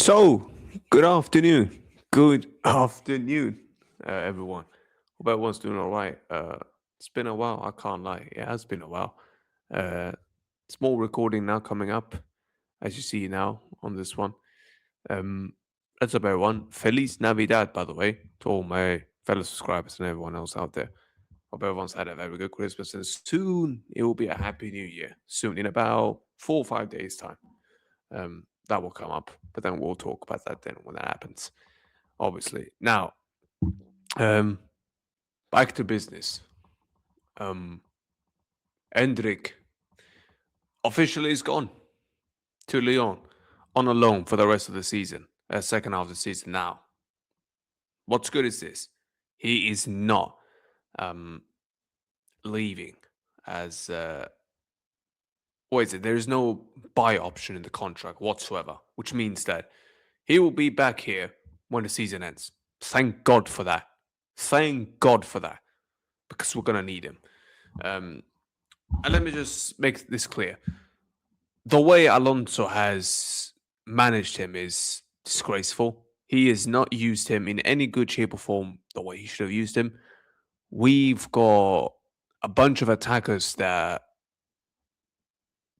So, good afternoon. Good afternoon, everyone. Hope everyone's doing all right. It's been a while. I can't lie. It has been a while. Uh, Small recording now coming up, as you see now on this one. Um, that's up, everyone. Feliz Navidad, by the way, to all my fellow subscribers and everyone else out there. Hope everyone's had a very good Christmas, and soon it will be a happy new year. Soon, in about 4 or 5 days' time. That will come up, but then we'll talk about that then when that happens, obviously. Now, um, back to business. Um, Endrick officially is gone to Lyon on a loan for the rest of the season, second half of the season. Now, what's good is this: he is not um, leaving as what is it? There is no buy option in the contract whatsoever, which means that he will be back here when the season ends. Thank God for that. Thank God for that, because we're gonna need him. Um, and let me just make this clear: the way Alonso has managed him is disgraceful. He has not used him in any good shape or form the way he should have used him. We've got a bunch of attackers that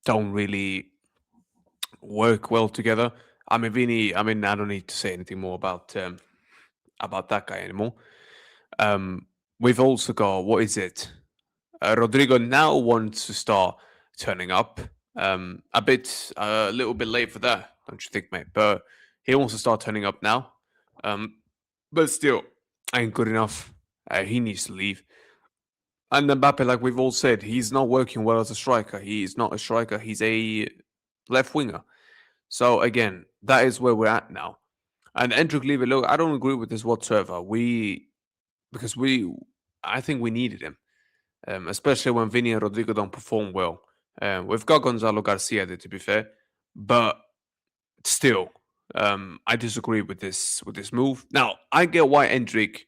don't really work well together. I mean, Vini. I mean, I don't need to say anything more about that guy anymore. Um, we've also got, what is it? Rodrigo now wants to start turning up. A little bit late for that, don't you think, mate? But he wants to start turning up now. But still, ain't good enough. He needs to leave. And Mbappe, like we've all said, he's not working well as a striker. He is not a striker. He's a left winger. So again, that is where we're at now. And Endrick leaving, look, I don't agree with this whatsoever. Because I think we needed him, especially when Vini and Rodrigo don't perform well. We've got Gonzalo Garcia there, to be fair, but still, I disagree with this move. Now, I get why Endrick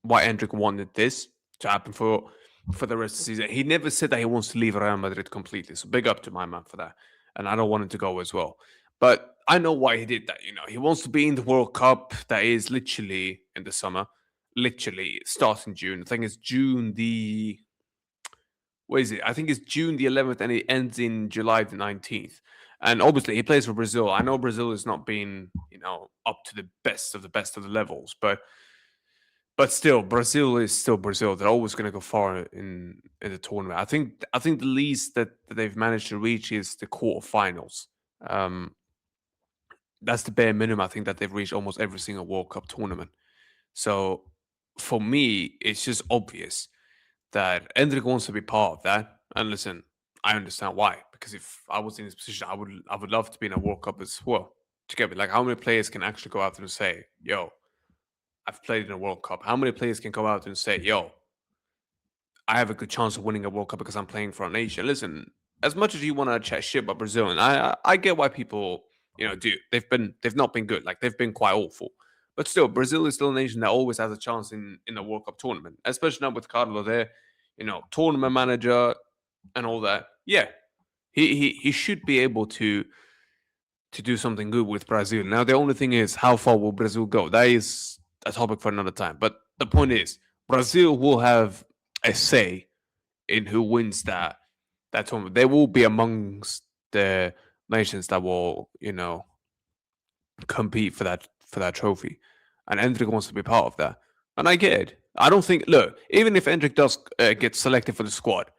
wanted this to happen for the rest of the season. He never said that he wants to leave Real Madrid completely. So big up to my man for that. And I don't want him to go as well. But I know why he did that. You know, he wants to be in the World Cup that is literally in the summer. Literally, it starts in June. I think it's June the what is it? I think it's June the 11th and it ends in July the 19th. And obviously, he plays for Brazil. I know Brazil has not been, up to the best of the levels, but still, Brazil is still Brazil. They're always going to go far in the tournament. I think the least that they've managed to reach is the quarterfinals. Um, that's the bare minimum. I think that they've reached almost every single World Cup tournament. So for me, it's just obvious that Endrick wants to be part of that. And listen, I understand why. Because if I was in this position, I would love to be in a World Cup as well. Together, like how many players can actually go out there and say, "Yo, I've played in a World Cup." How many players can go out and say, "Yo, I have a good chance of winning a World Cup because I'm playing for a nation"? Listen, as much as you want to chat shit about Brazil, and I get why people do. They've not been good. Like they've been quite awful. But still, Brazil is still a nation that always has a chance in the World Cup tournament, especially now with Carlo there, tournament manager and all that. Yeah, he should be able to do something good with Brazil. Now the only thing is, how far will Brazil go? That is a topic for another time. But the point is, Brazil will have a say in who wins that tournament. They will be amongst the nations that will, compete for that trophy. And Endrick wants to be part of that. And I get it. I don't think, look, even if Endrick does get selected for the squad,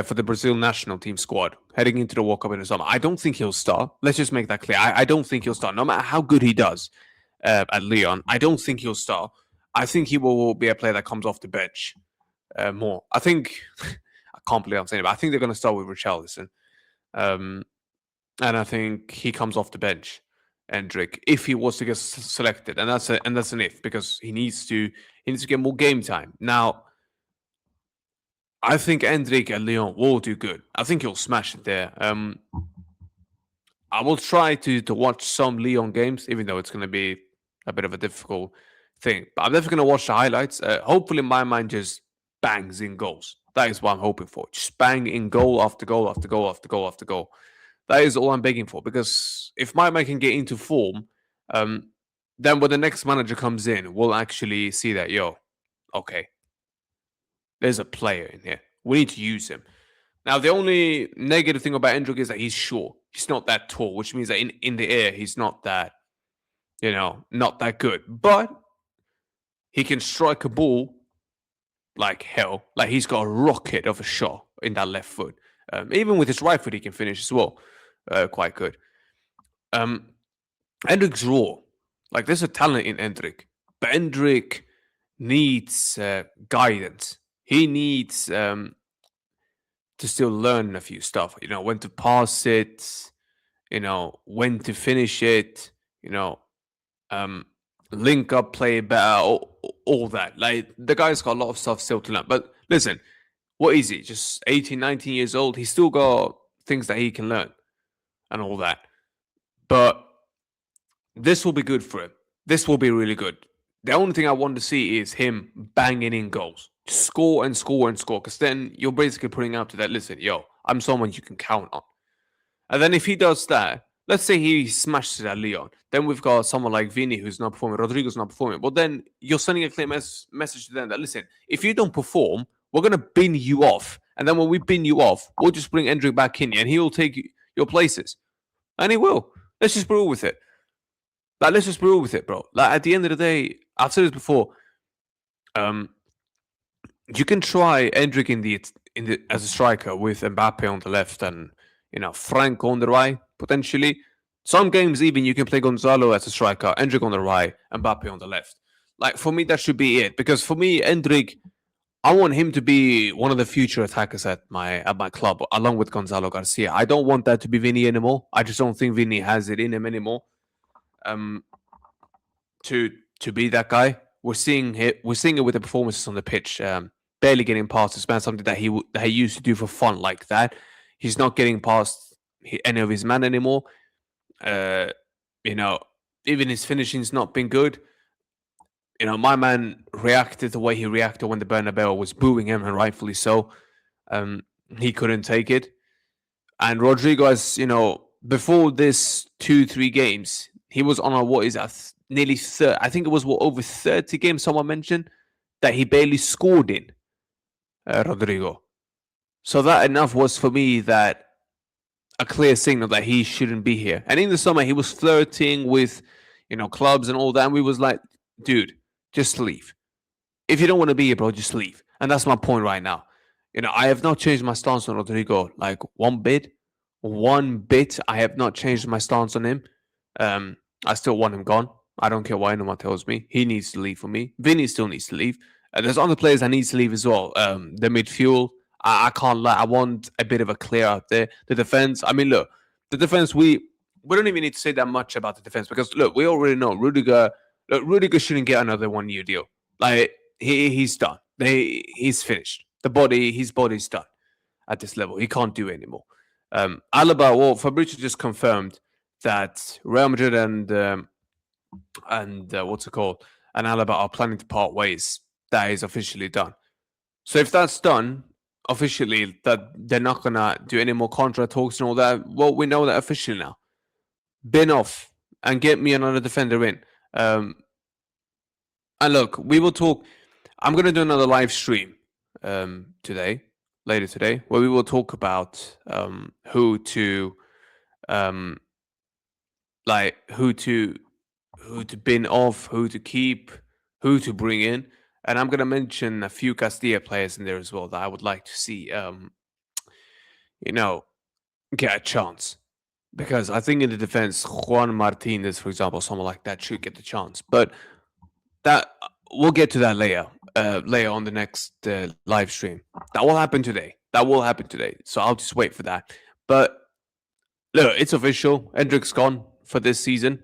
for the Brazil national team squad heading into the World Cup in the summer, I don't think he'll start. Let's just make that clear. I don't think he'll start. No matter how good he does at Lyon, I don't think he'll start. I think he will be a player that comes off the bench more. I think, I can't believe I'm saying it, but I think they're going to start with Richarlison. And I think he comes off the bench, Endrick, if he was to get selected. And that's an if, because he needs to get more game time. Now, I think Endrick and Lyon will do good. I think he'll smash it there. I will try to watch some Lyon games, even though it's going to be a bit of a difficult thing. But I'm definitely going to watch the highlights. Hopefully, my mind just bangs in goals. That is what I'm hoping for. Just bang in goal after goal after goal after goal after goal. That is all I'm begging for. Because if my man can get into form, um, then when the next manager comes in, we'll actually see that, yo, okay, there's a player in here. We need to use him. Now, the only negative thing about Endrick is that he's short. He's not that tall, which means that in the air, he's not that, not that good. But he can strike a ball like hell. Like he's got a rocket of a shot in that left foot. Even with his right foot, he can finish as well. Quite good. Endrick's raw. Like there's a talent in Endrick, but Endrick needs guidance. He needs to still learn a few stuff. When to pass it. When to finish it. You know, um, link up play better. All that. Like the guy's got a lot of stuff still to learn. But listen, what is he? Just 18, 19 years old. He's still got things that he can learn and all that. But this will be good for him. This will be really good. The only thing I want to see is him banging in goals. Score and score and score. Because then you're basically putting out to that, listen, yo, I'm someone you can count on. And then if he does that, let's say he smashes it at Lyon. Then we've got someone like Vini who's not performing, Rodrigo's not performing. But then you're sending a clear message to them that, listen, if you don't perform, we're going to bin you off. And then when we bin you off, we'll just bring Endrick back in and he'll take your places. And he will. Let's just brew with it. Like, let's just brew with it, bro. Like, at the end of the day, I've said this before. You can try Endrick in the as a striker with Mbappe on the left and Frank on the right potentially. Some games even you can play Gonzalo as a striker, Endrick on the right, Mbappe on the left. Like for me, that should be it. Because for me, Endrick, I want him to be one of the future attackers at my club, along with Gonzalo Garcia. I don't want that to be Vinny anymore. I just don't think Vinny has it in him anymore. To be that guy. We're seeing it with the performances on the pitch. Barely getting past his man, something that he used to do for fun like that. He's not getting past any of his man anymore. Even his finishing's not been good. My man reacted the way he reacted when the Bernabeu was booing him, and rightfully so. He couldn't take it. And Rodrigo, as before this 2-3 games, he was on nearly 30. I think it was over 30 games. Someone mentioned that he barely scored in. Rodrigo. So that enough was for me that a clear signal that he shouldn't be here. And in the summer, he was flirting with, clubs and all that. And we was like, dude, just leave. If you don't want to be here, bro, just leave. And that's my point right now. I have not changed my stance on Rodrigo like one bit. I have not changed my stance on him. I still want him gone. I don't care what anyone tells me. He needs to leave for me. Vinny still needs to leave. There's other players that need to leave as well. The midfield, I can't lie. I want a bit of a clear out there. The defense, I mean, look, the defense, we don't even need to say that much about the defense because, look, we already know Rudiger shouldn't get another 1-year deal. Like, he's done. He's finished. His body's done at this level. He can't do it anymore. Alaba, well, Fabrizio just confirmed that Real Madrid and what's it called? And Alaba are planning to part ways. That is officially done. So if that's done officially, that they're not gonna do any more contract talks and all that, well, we know that officially now. Bin off and get me another defender in. And look, we will talk. I'm gonna do another live stream later today, where we will talk about who to bin off, who to keep, who to bring in. And I'm going to mention a few Castilla players in there as well that I would like to see, get a chance. Because I think in the defense, Juan Martinez, for example, someone like that should get the chance. But that we'll get to that later on the next live stream. That will happen today. So I'll just wait for that. But look, it's official. Endrick's gone for this season.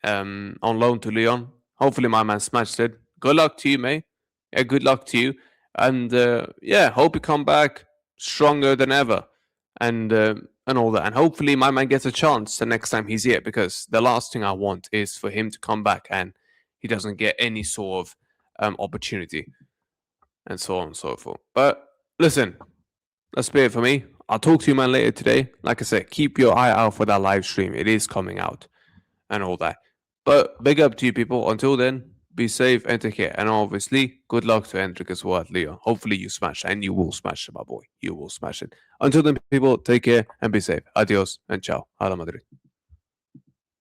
On loan to Lyon. Hopefully my man smashed it. Good luck to you, mate. Yeah, good luck to you. And hope you come back stronger than ever. And all that. And hopefully my man gets a chance the next time he's here. Because the last thing I want is for him to come back and he doesn't get any sort of opportunity. And so on and so forth. But listen, that's it for me. I'll talk to you, man, later today. Like I said, keep your eye out for that live stream. It is coming out and all that. But big up to you, people. Until then, be safe and take care. And obviously, good luck to Endrick as well, Lyon. Hopefully, you smash, and you will smash it, my boy. You will smash it. Until then, people, take care and be safe. Adios and ciao. Hala Madrid.